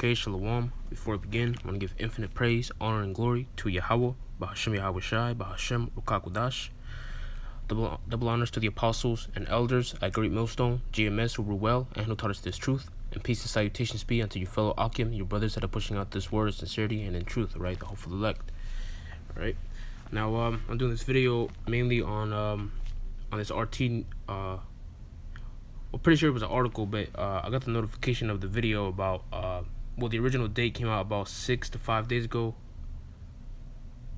Okay, Shalom. Before we begin, I want to give infinite praise, honor, and glory to Yahweh, Bahashem Yahweh Shai, Bahashem Rukakudash. Double honors to the apostles and elders at Great Millstone, GMS, who rule well and who taught us this truth. And peace and salutations be unto your fellow Akim, your brothers that are pushing out this word of sincerity and in truth, right? The hopeful elect. Alright. Now, I'm doing this video mainly on this RT. I'm pretty sure it was an article, but I got the notification of the video about the original date came out about 6 to 5 days ago,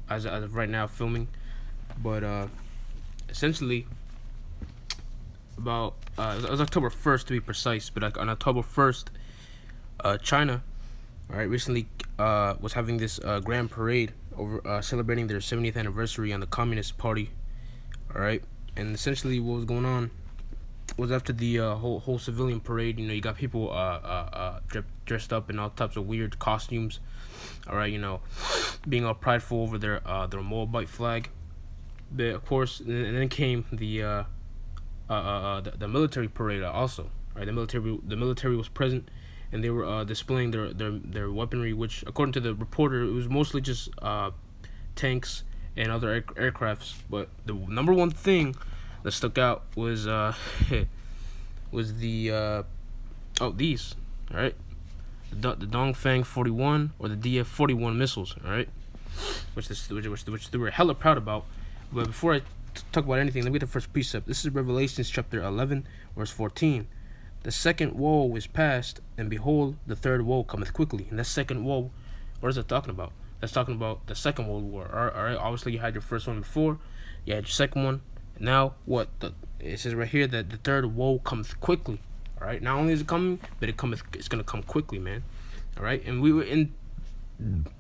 as of right now filming. But essentially, about it was October 1st to be precise. But like on October 1st, China, recently was having this grand parade over celebrating their 70th anniversary on the Communist Party. And essentially what was going on was after the whole civilian parade, you got people dressed up in all types of weird costumes, being all prideful over their Moabite flag. But of course, and then came the military parade also. The military was present, and they were displaying their weaponry, which, according to the reporter, it was mostly just tanks and other aircrafts. But the number one thing that stuck out was these, the Dongfang 41 or the Df-41 missiles, which they were hella proud about. But before I talk about anything, let me get the first precept. This is Revelations chapter 11, verse 14. The second woe is past, and behold, the third woe cometh quickly. And that second woe, what is it talking about? That's talking about the Second World War. Alright, obviously you had your first one before, you had your second one. Now what? It says right here that the third woe comes quickly. Alright, not only is it coming, but it's gonna come quickly, man. Alright, and we were in.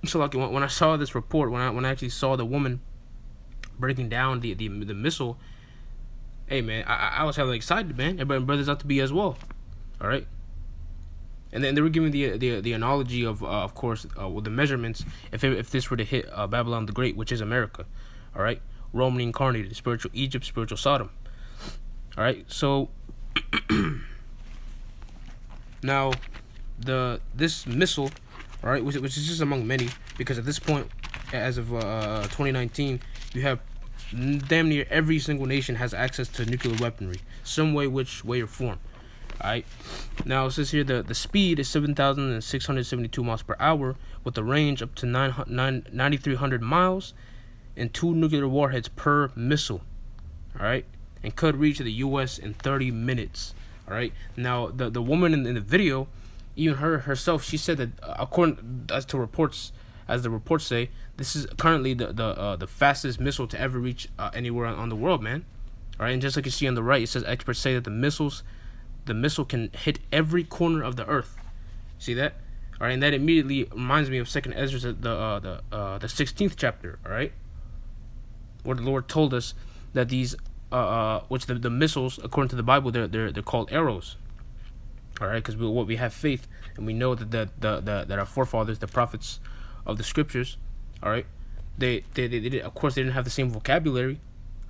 So like when I saw this report, when I actually saw the woman breaking down the missile, hey man, I was hella excited, man. Everybody brothers out to be as well. Alright. And then they were giving the analogy of course, with the measurements, if this were to hit Babylon the Great, which is America, all right, Rome reincarnated, spiritual Egypt, spiritual Sodom, all right. So now this missile, all right, which is just among many, because at this point, as of 2019, you have damn near every single nation has access to nuclear weaponry, some way, which way or form. Alright, now it says here the speed is 7,672 miles per hour with a range up to 9,300 miles and 2 nuclear warheads per missile. Alright, and could reach the U.S. in 30 minutes. Alright, now the woman in the video, even herself, she said that according as the reports say, this is currently the fastest missile to ever reach anywhere on the world, man. Alright, and just like you see on the right, it says experts say that the missile can hit every corner of the earth. See that? All right, and that immediately reminds me of Second Ezra, the 16th chapter. All right, where the Lord told us that these, which the missiles, according to the Bible, they're called arrows. All right, because we have faith, and we know that our forefathers, the prophets of the scriptures, all right, they of course they didn't have the same vocabulary,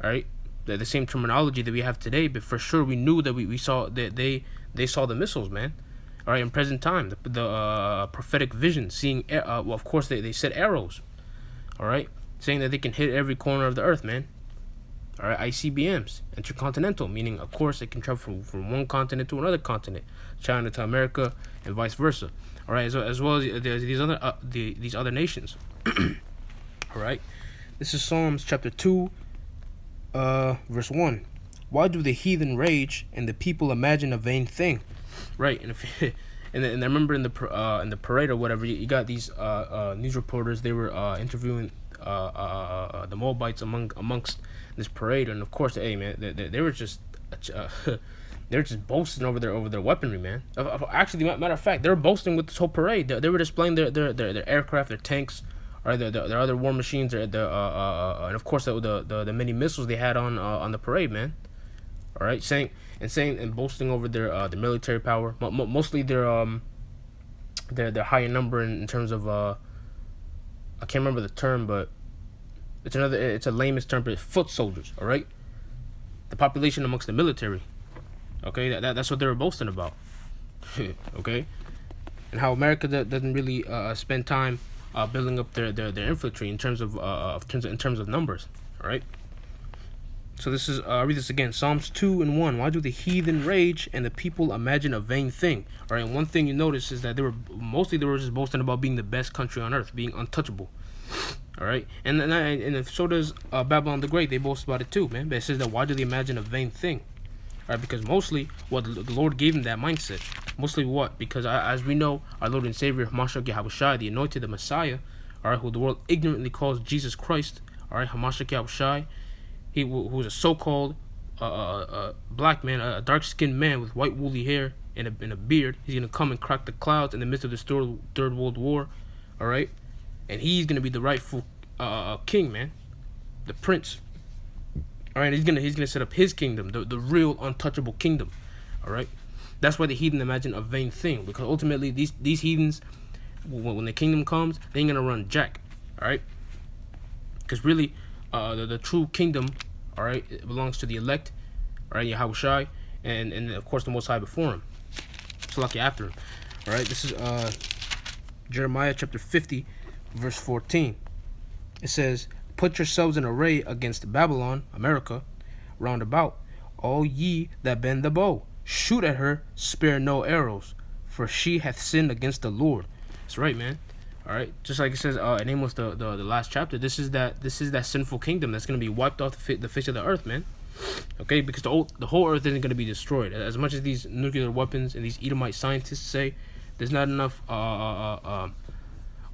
all right, the same terminology that we have today, but for sure we knew that we saw that they saw the missiles, man. All right, in present time, the prophetic vision, seeing of course they said arrows, all right, saying that they can hit every corner of the earth, man. All right, ICBMs, intercontinental, meaning of course it can travel from one continent to another continent, China to America and vice versa. All right, as well as these other nations. All right, this is Psalms chapter 2. Verse 1. Why do the heathen rage and the people imagine a vain thing? Right, and and I remember in the parade or whatever, you got these news reporters. They were interviewing the Moabites amongst this parade, and of course, hey man, they were just they were just boasting over their weaponry, man. Actually, matter of fact, they were boasting with this whole parade. They were displaying their aircraft, their tanks. Or their other war machines, and of course the many missiles they had on the parade, man. All right, saying and boasting over their military power. Mostly their higher number in terms of I can't remember the term, but it's a lamest term, but foot soldiers. All right, the population amongst the military. Okay, that's what they were boasting about. Okay, and how America doesn't really spend time building up their infantry in terms of numbers. All right. So this is I'll read this again. Psalms 2:1. Why do the heathen rage and the people imagine a vain thing? All right. And one thing you notice is that they were just boasting about being the best country on earth, being untouchable. All right. And so does Babylon the Great. They boast about it too, man. But it says that why do they imagine a vain thing? All right. Because mostly what the Lord gave them that mindset. Mostly what? Because as we know, our Lord and Savior Hamashiach Yahushai, the anointed, the Messiah, all right, who the world ignorantly calls Jesus Christ, all right, Hamashiach Yahushai, who was a so-called black man, a dark-skinned man with white woolly hair and a beard. He's gonna come and crack the clouds in the midst of this third World War, all right, and he's gonna be the rightful king, man, the prince. All right, he's gonna set up his kingdom, the real untouchable kingdom, all right. That's why the heathen imagine a vain thing, because ultimately these heathens, when the kingdom comes, they ain't gonna run jack, all right, because really. The true kingdom, all right, it belongs to the elect, all right, Yahushai, and of course the Most High before him. So lucky after him, all right. This is Jeremiah chapter 50, verse 14. It says, "Put yourselves in array against Babylon, America, round about, all ye that bend the bow. Shoot at her, spare no arrows, for she hath sinned against the Lord." That's right, man. All right, just like it says in Amos, the last chapter. This is that sinful kingdom that's gonna be wiped off the face of the earth, man. Okay, because the whole earth isn't gonna be destroyed. As much as these nuclear weapons and these Edomite scientists say, there's not enough.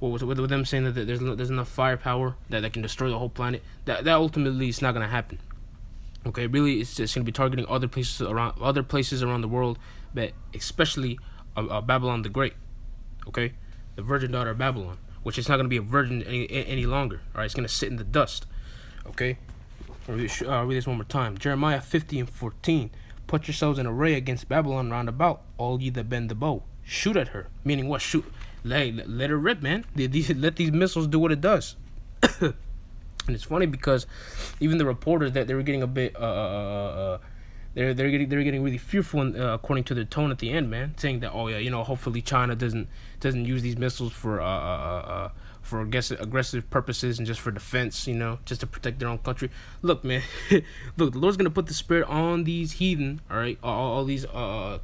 What was it with them saying that there's enough firepower that can destroy the whole planet? That ultimately is not gonna happen. Okay, really, it's just gonna be targeting other places around the world, but especially Babylon the Great. Okay. The virgin daughter of Babylon, which is not going to be a virgin any longer. All right, it's going to sit in the dust. Okay, I'll read this one more time. Jeremiah 50:14. "Put yourselves in array against Babylon round about, all ye that bend the bow. Shoot at her." Meaning what? Shoot. Let her rip, man. Let these missiles do what it does. And it's funny because even the reporters that they were getting a bit they're getting really fearful, according to their tone at the end, man, saying that, oh yeah, hopefully China doesn't use these missiles for aggressive purposes and just for defense, just to protect their own country. Look, man, look, the Lord's gonna put the spirit on these heathen, all right, all these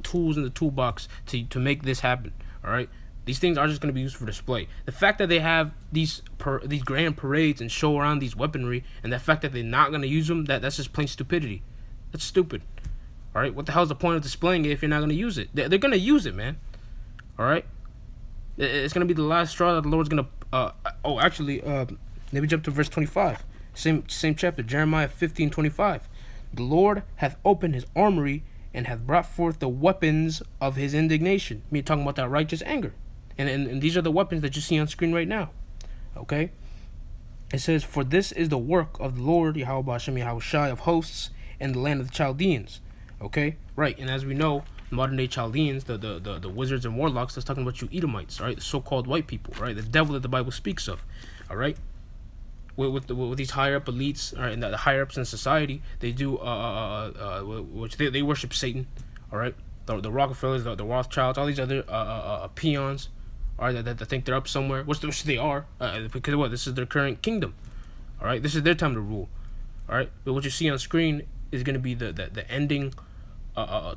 tools in the toolbox to make this happen, all right. These things are just going to be used for display. The fact that they have these grand parades and show around these weaponry, and the fact that they're not going to use them, that's just plain stupidity. That's stupid. All right, what the hell is the point of displaying it if you're not going to use it? They're going to use it, man. All right, it's going to be the last straw that the Lord's going to. Let me jump to verse 25. Same chapter, Jeremiah 15:25. "The Lord hath opened his armory and hath brought forth the weapons of his indignation." Me talking about that righteous anger. And these are the weapons that you see on screen right now. Okay? It says, "For this is the work of the Lord, Yahweh Hashem Yahushai of hosts, in the land of the Chaldeans." Okay? Right. And as we know, modern day Chaldeans, the wizards and warlocks, that's talking about you Edomites, right? The so-called white people, right? The devil that the Bible speaks of. All right? With these higher up elites, all right, and the higher ups in society, they do which they worship Satan. All right? The Rockefellers, the Rothschilds, all these other peons, or that think they're up somewhere, which they are, because what? This is their current kingdom, all right. This is their time to rule, all right. But what you see on screen is going to be the ending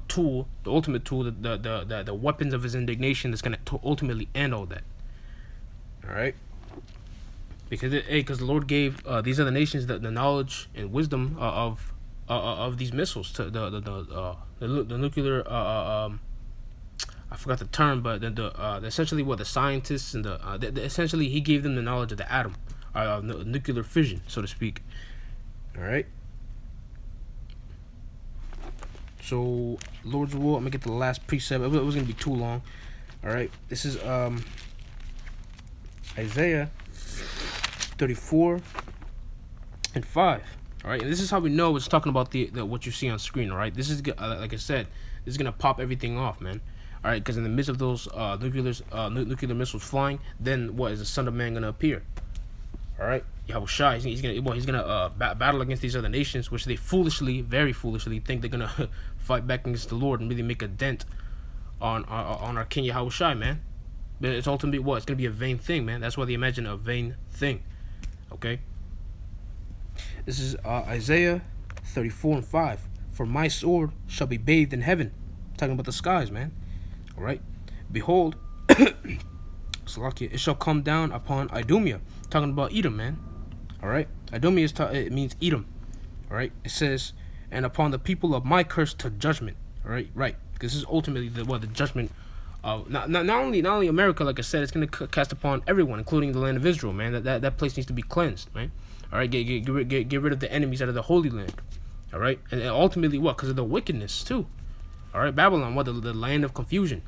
tool, the ultimate tool, the weapons of his indignation that's going to ultimately end all that, all right. Because the Lord gave these other nations the knowledge and wisdom of these missiles, to the nuclear I forgot the term, but essentially what the scientists and essentially he gave them the knowledge of the atom, nuclear fission, so to speak. All right. So Lord's will, I'm gonna get to the last precept. It was gonna be too long. All right. This is Isaiah 34:5. All right, and this is how we know it's talking about the what you see on screen. All right, this is like I said, this is gonna pop everything off, man. All right, because in the midst of those nuclear missiles flying, then what is the Son of Man gonna appear? All right, Yahushua, he's gonna battle against these other nations, which they very foolishly think they're gonna fight back against the Lord and really make a dent on our King Yahushua, man. But it's ultimately what? It's gonna be a vain thing, man. That's why they imagine a vain thing. Okay. This is Isaiah 34:5. For my sword shall be bathed in heaven. Talking about the skies, man. All right. Behold, Salakia, it shall come down upon Idumea. Talking about Edom, man. All right. Idumea it means Edom. All right. It says, and upon the people of my curse to judgment. All right. Right. This is ultimately the judgment of not only America. Like I said, it's gonna cast upon everyone, including the land of Israel, man. That place needs to be cleansed, man. All right. Get rid of the enemies out of the Holy Land. All right. And ultimately what? Because of the wickedness too. All right. Babylon, what? The land of confusion.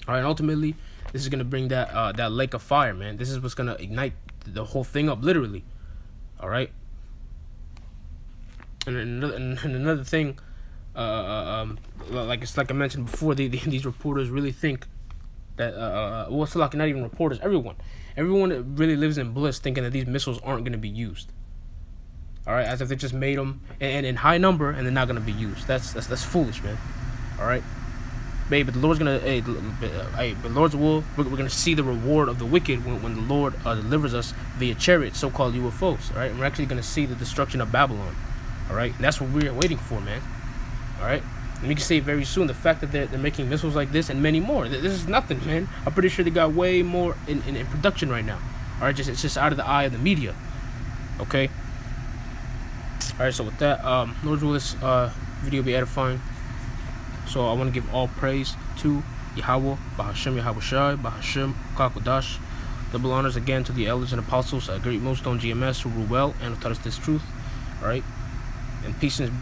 All right. And ultimately, this is gonna bring that lake of fire, man. This is what's gonna ignite the whole thing up, literally. All right. And another thing, like I mentioned before, these reporters really think that well, it's like not even reporters, everyone really lives in bliss, thinking that these missiles aren't gonna be used. All right, as if they just made them and in high number and they're not gonna be used. That's foolish, man. All right. But the Lord's gonna, but Lord's will, we're gonna see the reward of the wicked when the Lord delivers us via chariots, so-called UFOs. All right, and we're actually gonna see the destruction of Babylon. All right, and that's what we're waiting for, man. All right, and we can say very soon the fact that they're making missiles like this and many more. This is nothing, man. I'm pretty sure they got way more in production right now. All right, it's just out of the eye of the media. Okay. All right, so with that, Lord's will, this video be edifying. So I want to give all praise to Yahweh, Bahashem Yahweh Shai, Bahashem Kakodash. Double honors again to the elders and apostles at Great Millstone GMS who rule well and have taught us this truth. All right. And peace and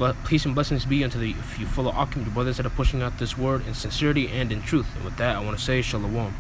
blessings be unto you fellow Akim, your brothers that are pushing out this word in sincerity and in truth. And with that, I want to say Shalom.